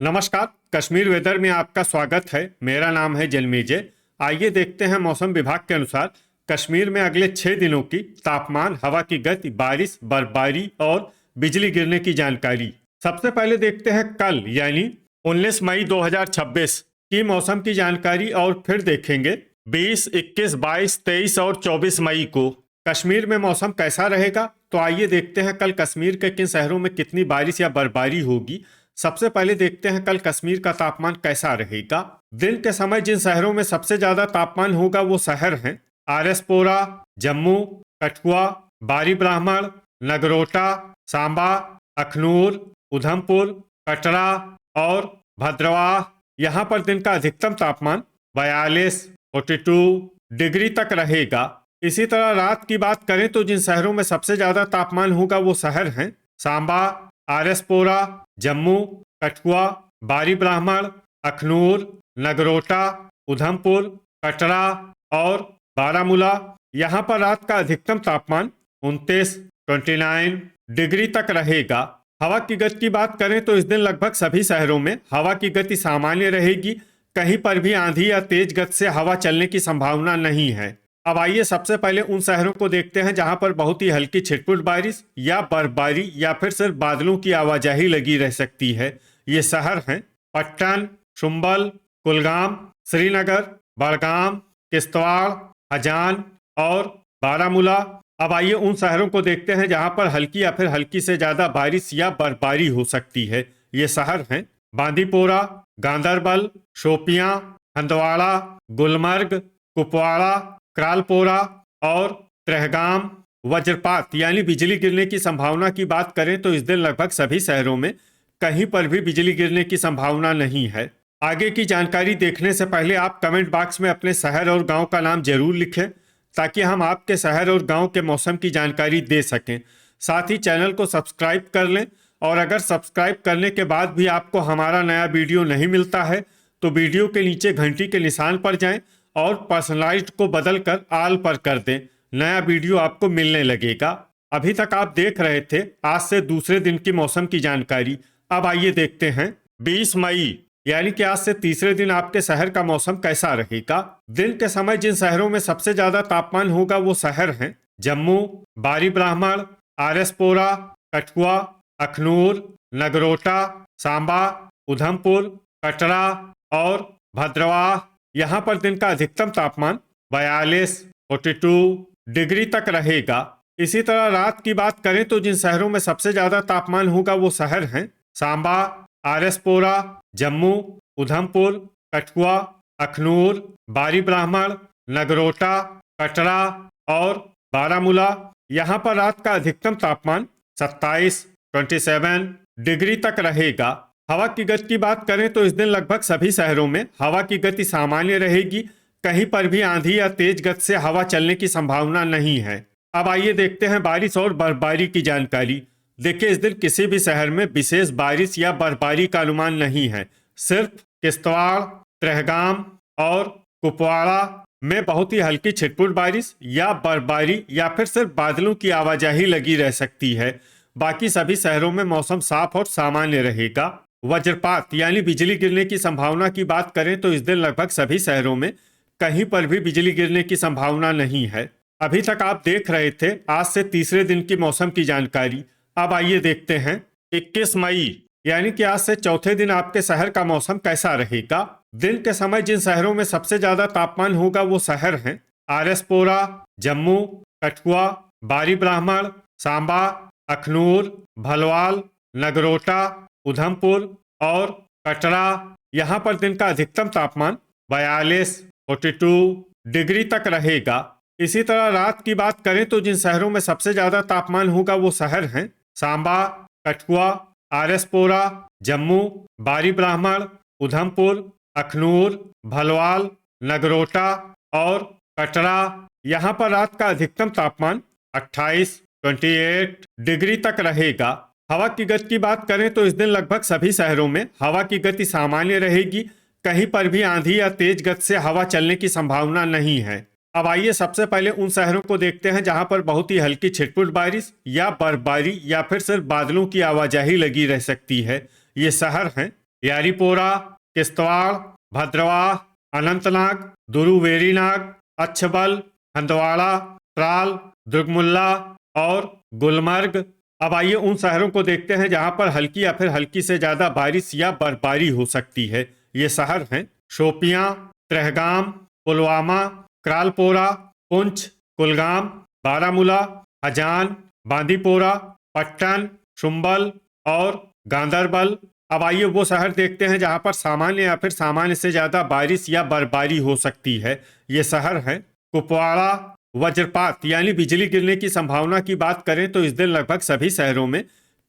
नमस्कार। कश्मीर वेदर में आपका स्वागत है। मेरा नाम है जन्मेजय। आइए देखते हैं मौसम विभाग के अनुसार कश्मीर में अगले 6 दिनों की तापमान, हवा की गति, बारिश, बर्फबारी और बिजली गिरने की जानकारी। सबसे पहले देखते हैं कल यानी 19 मई 2026 की मौसम की जानकारी और फिर देखेंगे 20, 21, 22, 23 और 24 मई को कश्मीर में मौसम कैसा रहेगा। तो आइए देखते हैं कल कश्मीर के किन शहरों में कितनी बारिश या बर्फबारी होगी। सबसे पहले देखते हैं कल कश्मीर का तापमान कैसा रहेगा। दिन के समय जिन शहरों में सबसे ज्यादा तापमान होगा वो शहर हैं आरएसपोरा, जम्मू, कठुआ, बारी ब्राह्मण, नगरोटा, सांबा, अखनूर, उधमपुर, कटरा और भद्रवाह। यहाँ पर दिन का अधिकतम तापमान 42, 42 डिग्री तक रहेगा। इसी तरह रात की बात करें तो जिन शहरों में सबसे ज्यादा तापमान होगा वो शहर हैं सांबा, आरएसपोरा, जम्मू, कठुआ, बारी ब्राह्मण, अखनूर, नगरोटा, उधमपुर, कटरा और बारामूला। यहाँ पर रात का अधिकतम तापमान 29, 29 डिग्री तक रहेगा। हवा की गति की बात करें तो इस दिन लगभग सभी शहरों में हवा की गति सामान्य रहेगी। कहीं पर भी आंधी या तेज गति से हवा चलने की संभावना नहीं है। अब आइए सबसे पहले उन शहरों को देखते हैं जहां पर बहुत ही हल्की छिटपुट बारिश या बर्फबारी या फिर सिर्फ बादलों की आवाजाही लगी रह सकती है। ये शहर हैं पट्टन, शुम्बल, कुलगाम, श्रीनगर, बड़गाम, किश्तवाड़, हजान और बारामूला। अब आइए उन शहरों को देखते हैं जहां पर हल्की या फिर हल्की से ज्यादा बारिश या बर्फबारी हो सकती है। ये शहर हैं बांदीपोरा, गांदरबल, शोपियां, हंदवाड़ा, गुलमर्ग, कुपवाड़ा, क्रालपोरा और त्रेहगाम। वज्रपात यानी बिजली गिरने की संभावना की बात करें तो इस दिन लगभग सभी शहरों में कहीं पर भी बिजली गिरने की संभावना नहीं है। आगे की जानकारी देखने से पहले आप कमेंट बॉक्स में अपने शहर और गांव का नाम जरूर लिखें ताकि हम आपके शहर और गांव के मौसम की जानकारी दे सकें। साथ ही चैनल को सब्सक्राइब कर लें और अगर सब्सक्राइब करने के बाद भी आपको हमारा नया वीडियो नहीं मिलता है तो वीडियो के नीचे घंटी के निशान पर जाएं और पर्सनलाइज्ड को बदलकर आल पर कर दें। नया वीडियो आपको मिलने लगेगा। अभी तक आप देख रहे थे आज से दूसरे दिन की मौसम की जानकारी। अब आइए देखते हैं 20 मई यानी कि आज से तीसरे दिन आपके शहर का मौसम कैसा रहेगा। दिन के समय जिन शहरों में सबसे ज्यादा तापमान होगा वो शहर हैं जम्मू, बारी ब्राह्मण, आरएसपोरा, कठुआ, अखनूर, नगरोटा, सांबा, उधमपुर, कटरा और भद्रवाह। यहाँ पर दिन का अधिकतम तापमान 42, 42 डिग्री तक रहेगा। इसी तरह रात की बात करें तो जिन शहरों में सबसे ज्यादा तापमान होगा वो शहर हैं सांबा, आरएसपोरा, जम्मू, उधमपुर, कठुआ, अखनूर, बारी ब्राह्मण, नगरोटा, कटरा और बारामूला। यहाँ पर रात का अधिकतम तापमान 27, 27 डिग्री तक रहेगा। हवा की गति की बात करें तो इस दिन लगभग सभी शहरों में हवा की गति सामान्य रहेगी। कहीं पर भी आंधी या तेज गति से हवा चलने की संभावना नहीं है। अब आइए देखते हैं बारिश और बर्फबारी की जानकारी। देखिए इस दिन किसी भी शहर में विशेष बारिश या बर्फबारी का अनुमान नहीं है। सिर्फ किश्तवाड़, त्रेहगाम और कुपवाड़ा में बहुत ही हल्की छिटपुट बारिश या बर्फबारी या फिर सिर्फ बादलों की आवाजाही लगी रह सकती है। बाकी सभी शहरों में मौसम साफ और सामान्य रहेगा। वज्रपात यानी बिजली गिरने की संभावना की बात करें तो इस दिन लगभग सभी शहरों में कहीं पर भी बिजली गिरने की संभावना नहीं है। अभी तक आप देख रहे थे आज से तीसरे दिन की मौसम की जानकारी। अब आइए देखते हैं 21 मई यानी कि आज से चौथे दिन आपके शहर का मौसम कैसा रहेगा। दिन के समय जिन शहरों में सबसे ज्यादा तापमान होगा वो शहर हैं आरएसपोरा, जम्मू, कठुआ, बारी ब्राह्मण, सांबा, अखनूर, भलवाल, नगरोटा, उधमपुर और कटरा। यहाँ पर दिन का अधिकतम तापमान 42, 42 डिग्री तक रहेगा। इसी तरह रात की बात करें तो जिन शहरों में सबसे ज्यादा तापमान होगा वो शहर हैं सांबा, कठुआ, आरएसपोरा, जम्मू, बारी ब्राह्मण, उधमपुर, अखनूर, भलवाल, नगरोटा और कटरा। यहाँ पर रात का अधिकतम तापमान 28, 28 डिग्री तक रहेगा। हवा की गति की बात करें तो इस दिन लगभग सभी शहरों में हवा की गति सामान्य रहेगी। कहीं पर भी आंधी या तेज गति से हवा चलने की संभावना नहीं है। अब आइए सबसे पहले उन शहरों को देखते हैं जहां पर बहुत ही हल्की छिटपुट बारिश या बर्फबारी या फिर सिर्फ बादलों की आवाजाही लगी रह सकती है। ये शहर हैं यारीपोरा, किश्तवाड़, भद्रवाह, अनंतनाग, दुरुवेरीनाग, अच्छबल, हंदवाड़ा, त्राल, दुर्गमुल्ला और गुलमर्ग। अब आइए उन शहरों को देखते हैं जहां पर हल्की या फिर हल्की से ज्यादा बारिश या बर्फबारी हो सकती है। ये शहर हैं शोपियां, त्रेहगाम, पुलवामा, क्रालपोरा, पुंछ, कुलगाम, बारामूला, हजान, बांदीपोरा, पट्टन, शुम्बल और गांदरबल। अब आइए वो शहर देखते हैं जहां पर सामान्य या फिर सामान्य से ज्यादा बारिश या बर्फबारी हो सकती है। ये शहर हैं कुपवाड़ा। वज्रपात यानी बिजली गिरने की संभावना की बात करें तो इस दिन लगभग सभी शहरों में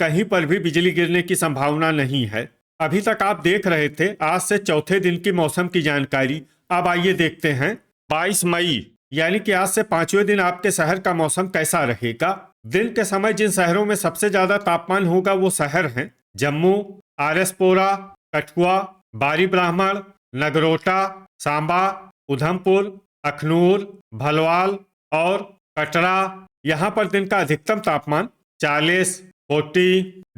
कहीं पर भी बिजली गिरने की संभावना नहीं है। अभी तक आप देख रहे थे आज से चौथे दिन की मौसम की जानकारी। अब आइए देखते हैं 22 मई यानी कि आज से पांचवें दिन आपके शहर का मौसम कैसा रहेगा। दिन के समय जिन शहरों में सबसे ज्यादा तापमान होगा वो शहर हैं जम्मू, आरएसपोरा, कठुआ, बारी ब्राह्मण, नगरोटा, सांबा, उधमपुर, अखनूर, भलवाल और कटरा। यहाँ पर दिन का अधिकतम तापमान 40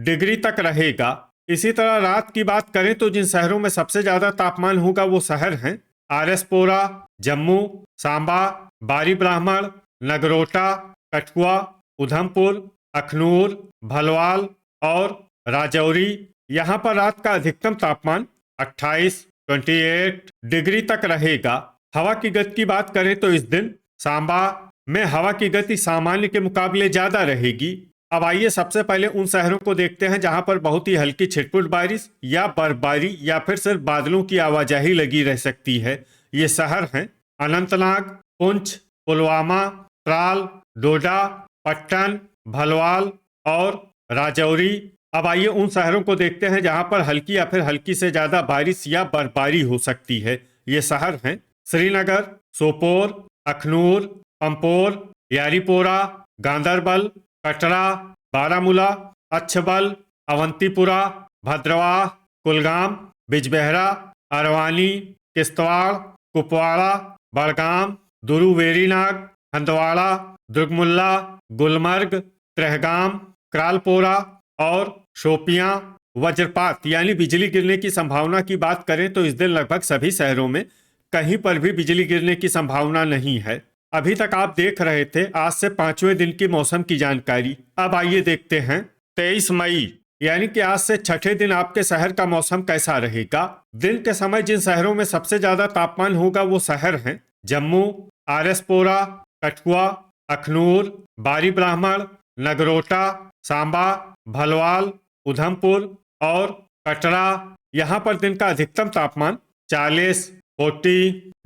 डिग्री तक रहेगा। इसी तरह रात की बात करें तो जिन शहरों में सबसे ज्यादा तापमान होगा वो शहर हैं आरएसपोरा, जम्मू, सांबा, बारी ब्राह्मण, नगरोटा, कठुआ, उधमपुर, अखनूर, भलवाल और राजौरी। यहाँ पर रात का अधिकतम तापमान 28 डिग्री तक रहेगा। हवा की गति की बात करें तो इस दिन सांबा में हवा की गति सामान्य के मुकाबले ज्यादा रहेगी। अब आइए सबसे पहले उन शहरों को देखते हैं जहां पर बहुत ही हल्की छिटपुट बारिश या बर्फबारी या फिर सिर्फ बादलों की आवाजाही लगी रह सकती है। ये शहर हैं अनंतनाग, पुंछ, पुलवामा, त्राल, डोडा, पट्टन, भलवाल और राजौरी। अब आइए उन शहरों को देखते हैं जहां पर हल्की या फिर हल्की से ज्यादा बारिश या बर्फबारी हो सकती है। ये शहर हैं श्रीनगर, सोपोर, अखनूर, पंपोर, यारीपोरा, गांदरबल, कटरा, बारामूला, अच्छबल, अवंतीपुरा, भद्रवाह, कुलगाम, बिजबेहरा, अरवानी, किश्तवाड़, कुपवाड़ा, बड़गाम, दुरुवेरीनाग, हंदवाड़ा, दुर्गमुल्ला, गुलमर्ग, त्रेहगाम, क्रालपोरा और शोपियां। वज्रपात यानी बिजली गिरने की संभावना की बात करें तो इस दिन लगभग सभी शहरों में कहीं पर भी बिजली गिरने की संभावना नहीं है। अभी तक आप देख रहे थे आज से पांचवें दिन की मौसम की जानकारी। अब आइए देखते हैं 23 मई यानी कि आज से छठे दिन आपके शहर का मौसम कैसा रहेगा। दिन के समय जिन शहरों में सबसे ज्यादा तापमान होगा वो शहर हैं जम्मू, आरएसपोरा, कठुआ, अखनूर, बारी ब्राह्मण, नगरोटा, सांबा, भलवाल, उधमपुर और कटरा। यहाँ पर दिन का अधिकतम तापमान 40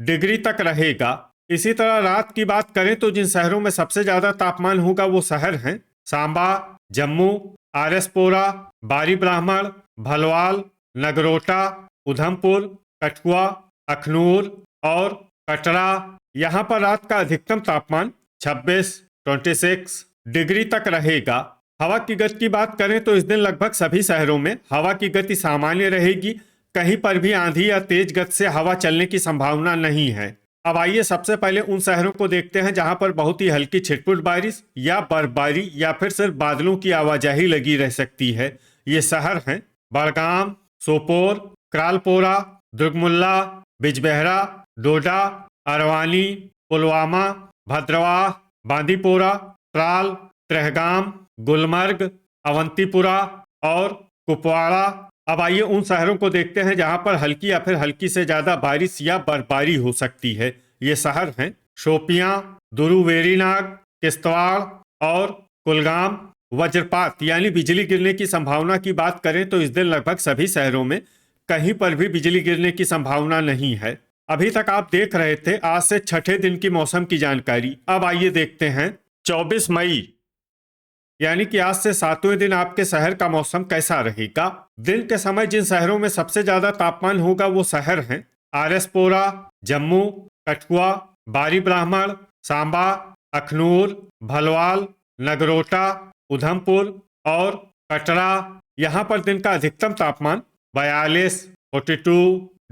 डिग्री तक रहेगा। इसी तरह रात की बात करें तो जिन शहरों में सबसे ज्यादा तापमान होगा वो शहर हैं सांबा, जम्मू, आरएसपोरा, बारी ब्राह्मण, भलवाल, नगरोटा, उधमपुर, कठुआ, अखनूर और कटरा। यहाँ पर रात का अधिकतम तापमान 26 डिग्री तक रहेगा। हवा की गति की बात करें तो इस दिन लगभग सभी शहरों में हवा की गति सामान्य रहेगी। कहीं पर भी आंधी या तेज गति से हवा चलने की संभावना नहीं है। अब आइए सबसे पहले उन शहरों को देखते हैं जहां पर बहुत ही हल्की छिटपुट बारिश या बर्फबारी या फिर सिर्फ बादलों की आवाजाही लगी रह सकती है। ये शहर हैं बड़गाम, सोपोर, क्रालपोरा, दुर्गमुल्ला, बिजबेहरा, डोडा, अरवानी, पुलवामा, भद्रवाह, बांदीपोरा, त्राल, त्रेहगाम, गुलमर्ग, अवंतीपुरा और कुपवाड़ा। अब आइए उन शहरों को देखते हैं जहां पर हल्की या फिर हल्की से ज्यादा बारिश या बर्फबारी हो सकती है। ये शहर हैं शोपियां, दुरुवेरीनाग, किश्तवाड़ और कुलगाम। वज्रपात यानी बिजली गिरने की संभावना की बात करें तो इस दिन लगभग सभी शहरों में कहीं पर भी बिजली गिरने की संभावना नहीं है। अभी तक आप देख रहे थे आज से छठे दिन की मौसम की जानकारी। अब आइए देखते हैं 24 मई यानी कि आज से सातवें दिन आपके शहर का मौसम कैसा रहेगा। दिन के समय जिन शहरों में सबसे ज्यादा तापमान होगा वो शहर हैं आरएसपोरा, जम्मू, कठुआ, बारी ब्राह्मण, सांबा, अखनूर, भलवाल, नगरोटा, उधमपुर और कटरा। यहाँ पर दिन का अधिकतम तापमान 42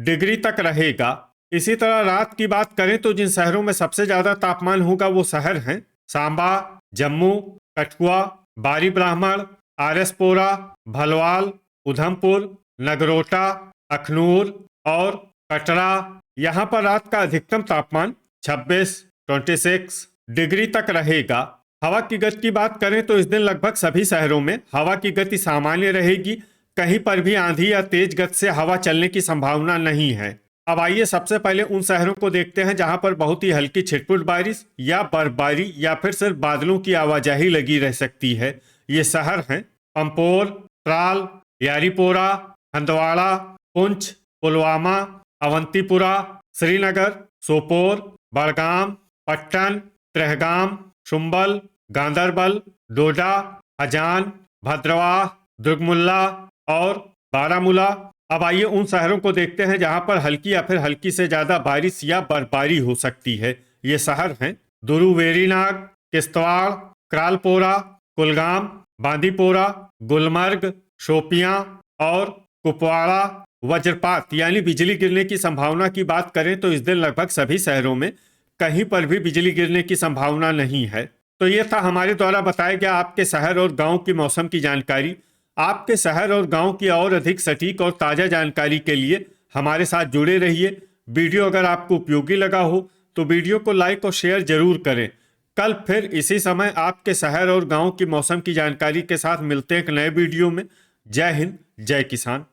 डिग्री तक रहेगा। इसी तरह रात की बात करें तो जिन शहरों में सबसे ज्यादा तापमान होगा वो शहर हैं सांबा, जम्मू, कठुआ, बारी ब्राह्मण, आरएसपोरा, भलवाल, उधमपुर, नगरोटा, अखनूर और कटरा। यहाँ पर रात का अधिकतम तापमान 26 डिग्री तक रहेगा। हवा की गति की बात करें तो इस दिन लगभग सभी शहरों में हवा की गति सामान्य रहेगी। कहीं पर भी आंधी या तेज गति से हवा चलने की संभावना नहीं है। अब आइए सबसे पहले उन शहरों को देखते हैं जहां पर बहुत ही हल्की छिटपुट बारिश या बर्फबारी या फिर सिर्फ बादलों की आवाजाही लगी रह सकती है। ये शहर हैं पंपोर, ट्राल, यारीपोरा, हंदवाड़ा, पुंछ, पुलवामा, अवंतीपुरा, श्रीनगर, सोपोर, बड़गाम, पट्टन, त्रेहगाम, शुम्बल, गांदरबल, डोडा, हजान, भद्रवाह, दुर्गमुल्ला और बारामूला। अब आइए उन शहरों को देखते हैं जहां पर हल्की या फिर हल्की से ज्यादा बारिश या बर्फबारी हो सकती है। ये शहर हैं दुरुवेरीनाग, किश्तवाड़, क्रालपोरा, कुलगाम, बांदीपोरा, गुलमर्ग, शोपियां और कुपवाड़ा। वज्रपात यानी बिजली गिरने की संभावना की बात करें तो इस दिन लगभग सभी शहरों में कहीं पर भी बिजली गिरने की संभावना नहीं है। तो ये था हमारे द्वारा बताया गया आपके शहर और गांव की मौसम की जानकारी। आपके शहर और गांव की और अधिक सटीक और ताज़ा जानकारी के लिए हमारे साथ जुड़े रहिए। वीडियो अगर आपको उपयोगी लगा हो तो वीडियो को लाइक और शेयर जरूर करें। कल फिर इसी समय आपके शहर और गांव की मौसम की जानकारी के साथ मिलते हैं एक नए वीडियो में। जय हिंद, जय किसान।